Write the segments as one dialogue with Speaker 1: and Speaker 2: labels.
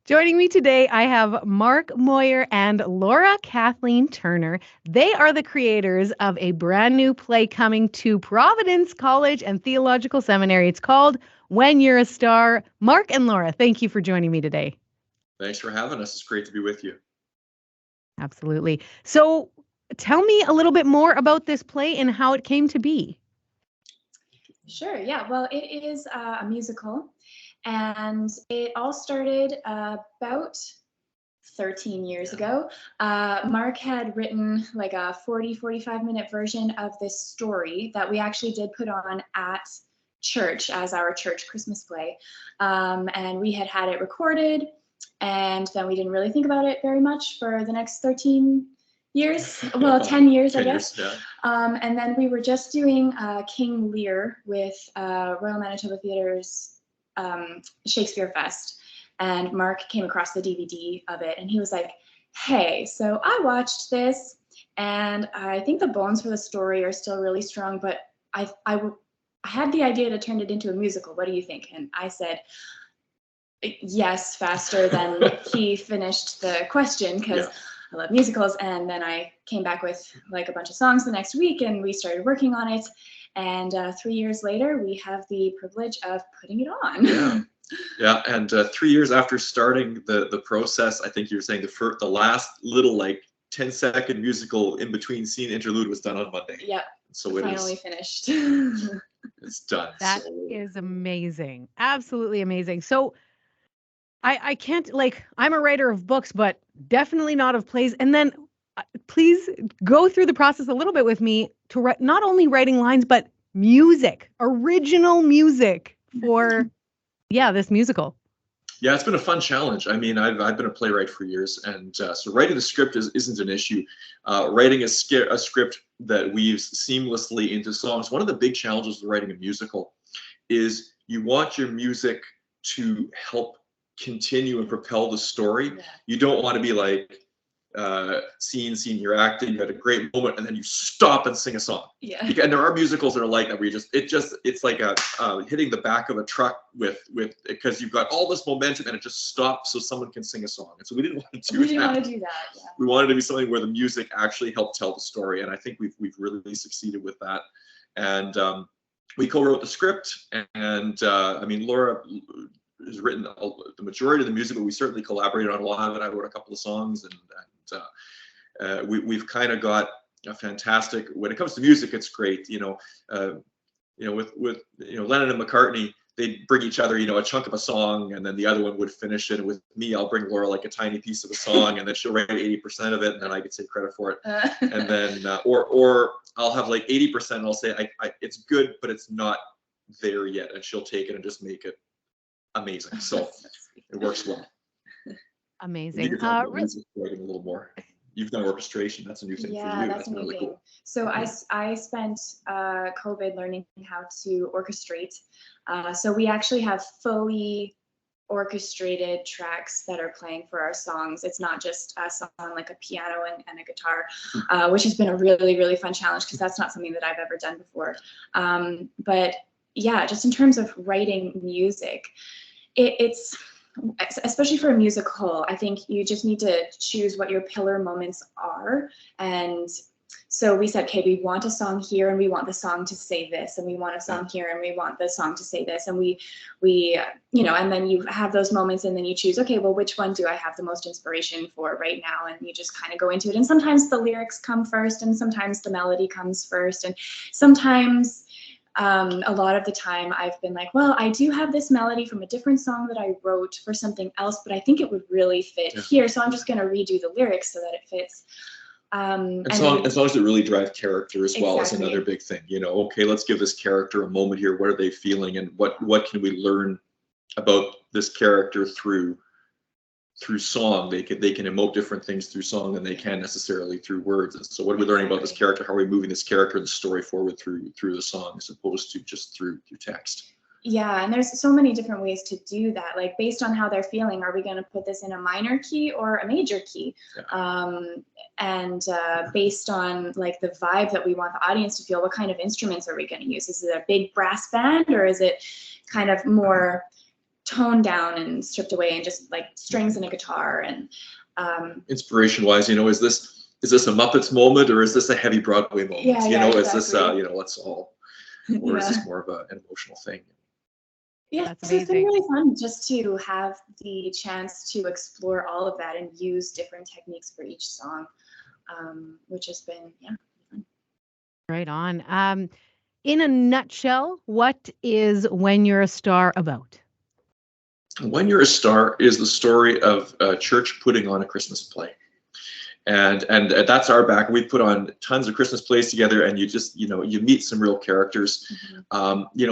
Speaker 1: Joining me today, I have Marc Moire and Laura Kathleen Turner. They are the creators of a brand new play coming to Providence College and Theological Seminary. It's called When You're a Star. Marc and Laura, thank you for joining me today.
Speaker 2: Thanks for having us. It's great to be with you.
Speaker 1: Absolutely. So tell me a little bit more about this play and how it came to be.
Speaker 3: Sure, yeah. Well, it is a musical, and it all started about 13 years ago. Marc had written like a 45-minute version of this story that we actually did put on at church as our church Christmas play. And we had it recorded, and then we didn't really think about it very much for the next 13 years, well, 10 years,
Speaker 2: 10
Speaker 3: I guess.
Speaker 2: Years, yeah.
Speaker 3: And then we were just doing King Lear with Royal Manitoba Theatre's Shakespeare Fest. And Marc came across the DVD of it, and he was like, hey, so I watched this, and I think the bones for the story are still really strong, but I had the idea to turn it into a musical. What do you think? And I said, yes, faster than he finished the question, because I love musicals. And then I came back with like a bunch of songs the next week, and we started working on it. And 3 years later, we have the privilege of putting it on.
Speaker 2: Yeah, and 3 years after starting the process, I think you were saying the last little like 10-second musical in between scene interlude was done on Monday.
Speaker 3: Yeah,
Speaker 2: so it
Speaker 3: finally finished.
Speaker 2: It's done.
Speaker 1: That is amazing. Absolutely amazing. So I can't, like, I'm a writer of books, but definitely not of plays. And then please go through the process a little bit with me to write, not only writing lines, but music, original music for, this musical.
Speaker 2: Yeah, it's been a fun challenge. I mean, I've been a playwright for years, and so writing the script isn't an issue. Writing a script that weaves seamlessly into songs. One of the big challenges with writing a musical is you want your music to help continue and propel the story. You don't want to be like scene, you're acting, you had a great moment, and then you stop and sing a song. And there are musicals that are like that, where it's like hitting the back of a truck with because you've got all this momentum and it just stops so someone can sing a song. And so we didn't want to do that. We wanted to be something where the music actually helped tell the story, and I think we've really succeeded with that. And we co-wrote the script, and I mean, Laura has written the majority of the music, but we certainly collaborated on a lot of it. I wrote a couple of songs, and we've kind of got a fantastic. When it comes to music, it's great. With Lennon and McCartney, they'd bring each other, a chunk of a song, and then the other one would finish it. And with me, I'll bring Laura like a tiny piece of a song, and then she'll write 80% of it, and then I get to take credit for it. And then, or I'll have like 80%, and I'll say, it's good, but it's not there yet, and she'll take it and just make it amazing. So it works well.
Speaker 1: Amazing.
Speaker 2: Writing a little more. You've done orchestration. That's a new thing for you.
Speaker 3: That's
Speaker 2: really cool.
Speaker 3: So I spent COVID learning how to orchestrate. So we actually have fully orchestrated tracks that are playing for our songs. It's not just us on like a piano and a guitar, which has been a really, really fun challenge, because that's not something that I've ever done before. But yeah, just in terms of writing music, it's especially for a musical, I think you just need to choose what your pillar moments are. And so we said, okay, we want a song here, and we want the song to say this, and we want a song here, and we want the song to say this, and we and then you have those moments, and then you choose, okay, well, which one do I have the most inspiration for right now? And you just kind of go into it. And sometimes the lyrics come first, and sometimes the melody comes first, and sometimes a lot of the time I've been like, well, I do have this melody from a different song that I wrote for something else, but I think it would really fit here, so I'm just going to redo the lyrics so that it fits.
Speaker 2: As long as it really drives character as well is another big thing. Okay, let's give this character a moment here. What are they feeling, and what can we learn about this character through song? They can emote different things through song than they can necessarily through words. And so what are we learning about this character? How are we moving this character and the story forward through the song, as opposed to just through text?
Speaker 3: Yeah, and there's so many different ways to do that. Like, based on how they're feeling, are we going to put this in a minor key or a major key? And based on like the vibe that we want the audience to feel, what kind of instruments are we going to use? Is it a big brass band, or is it kind of more toned down and stripped away, and just like strings and a guitar. And
Speaker 2: inspiration wise, is this a Muppets moment, or is this a heavy Broadway moment?
Speaker 3: Yeah,
Speaker 2: Is this
Speaker 3: exactly.
Speaker 2: let's all, or is this more of an emotional thing?
Speaker 3: Yeah, so it's been really fun just to have the chance to explore all of that and use different techniques for each song, which has been fun.
Speaker 1: Right on. In a nutshell, what is When You're a Star about?
Speaker 2: When You're a Star is the story of a church putting on a Christmas play. And that's our back. We put on tons of Christmas plays together, and you just, you meet some real characters.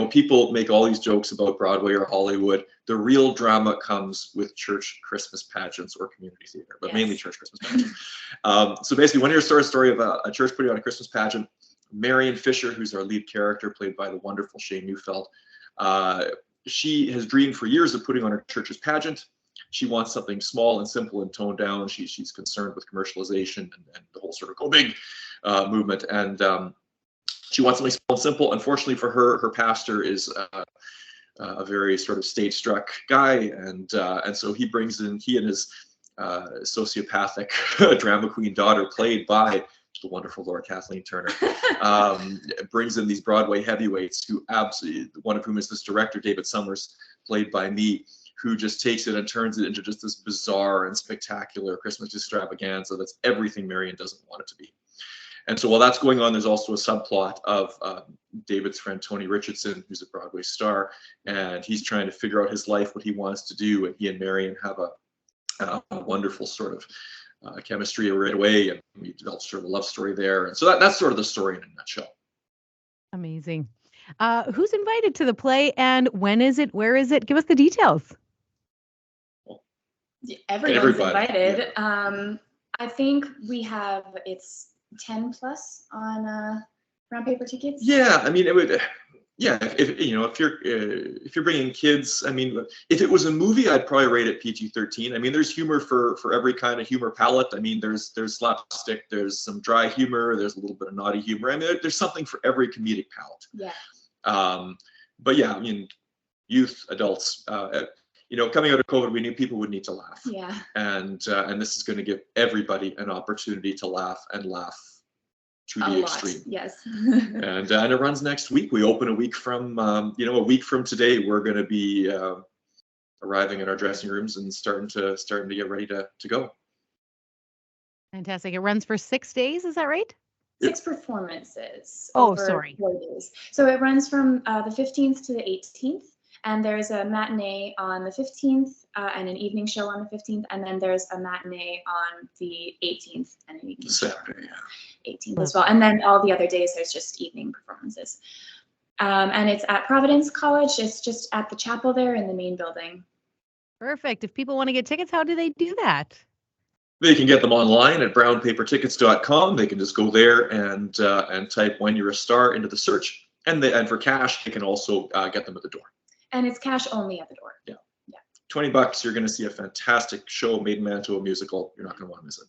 Speaker 2: People make all these jokes about Broadway or Hollywood. The real drama comes with church Christmas pageants or community theater, but mainly church Christmas pageants. So basically, When You're a Star is a story of a church putting on a Christmas pageant. Marion Fisher, who's our lead character, played by the wonderful Shane Neufeld, she has dreamed for years of putting on her church's pageant. She wants something small and simple and toned down. She's concerned with commercialization and the whole sort of go big movement. And she wants something small and simple. Unfortunately for her, her pastor is a very sort of stage-struck guy. And so he and his sociopathic drama queen daughter, played by the wonderful Kathleen Turner, brings in these Broadway heavyweights, who absolutely, one of whom is this director, David Summers, played by me, who just takes it and turns it into just this bizarre and spectacular Christmas extravaganza that's everything Marion doesn't want it to be. And so while that's going on, there's also a subplot of David's friend Tony Richardson, who's a Broadway star, and he's trying to figure out his life, what he wants to do, and he and Marion have a wonderful sort of chemistry right away, and we developed sort of a love story there. And so that's sort of the story in a nutshell.
Speaker 1: Amazing. Who's invited to the play, and when is it? Where is it? Give us the details.
Speaker 3: Everyone's invited. Yeah. I think it's 10 plus on brown paper tickets.
Speaker 2: Yeah, I mean, it would. Yeah, if you're bringing kids, I mean, if it was a movie, I'd probably rate it PG-13. I mean, there's humor for every kind of humor palette. I mean, there's slapstick, there's some dry humor, there's a little bit of naughty humor. I mean, there's something for every comedic palette.
Speaker 3: Yeah.
Speaker 2: But yeah, I mean, youth, adults. Coming out of COVID, we knew people would need to laugh.
Speaker 3: Yeah.
Speaker 2: And this is going to give everybody an opportunity to laugh to the extreme.
Speaker 3: Yes.
Speaker 2: and it runs next week. We open a week from today. We're going to be arriving in our dressing rooms and starting to get ready to go.
Speaker 1: Fantastic. It runs for 6 days. Is that right?
Speaker 3: 6 performances.
Speaker 1: Oh, sorry.
Speaker 3: 4 days. So it runs from the 15th to the 18th. And there's a matinee on the 15th and an evening show on the 15th. And then there's a matinee on the 18th and an evening show on the 18th as well. And then all the other days, there's just evening performances. And it's at Providence College. It's just at the chapel there in the main building.
Speaker 1: Perfect. If people want to get tickets, how do they do that?
Speaker 2: They can get them online at brownpapertickets.com. They can just go there and type "When You're a Star" into the search. And for cash, they can also get them at the door.
Speaker 3: And it's cash only at the door.
Speaker 2: Yeah. $20. You're going to see a fantastic show made in Manitoba musical. You're not going to want to miss it.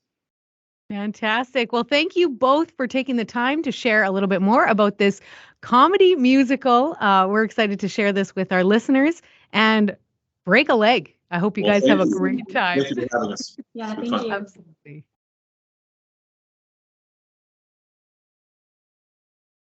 Speaker 1: Fantastic. Well, thank you both for taking the time to share a little bit more about this comedy musical. We're excited to share this with our listeners and break a leg. I hope you guys have a great time.
Speaker 2: Thank you for having us.
Speaker 3: Yeah, thank you.
Speaker 1: Absolutely.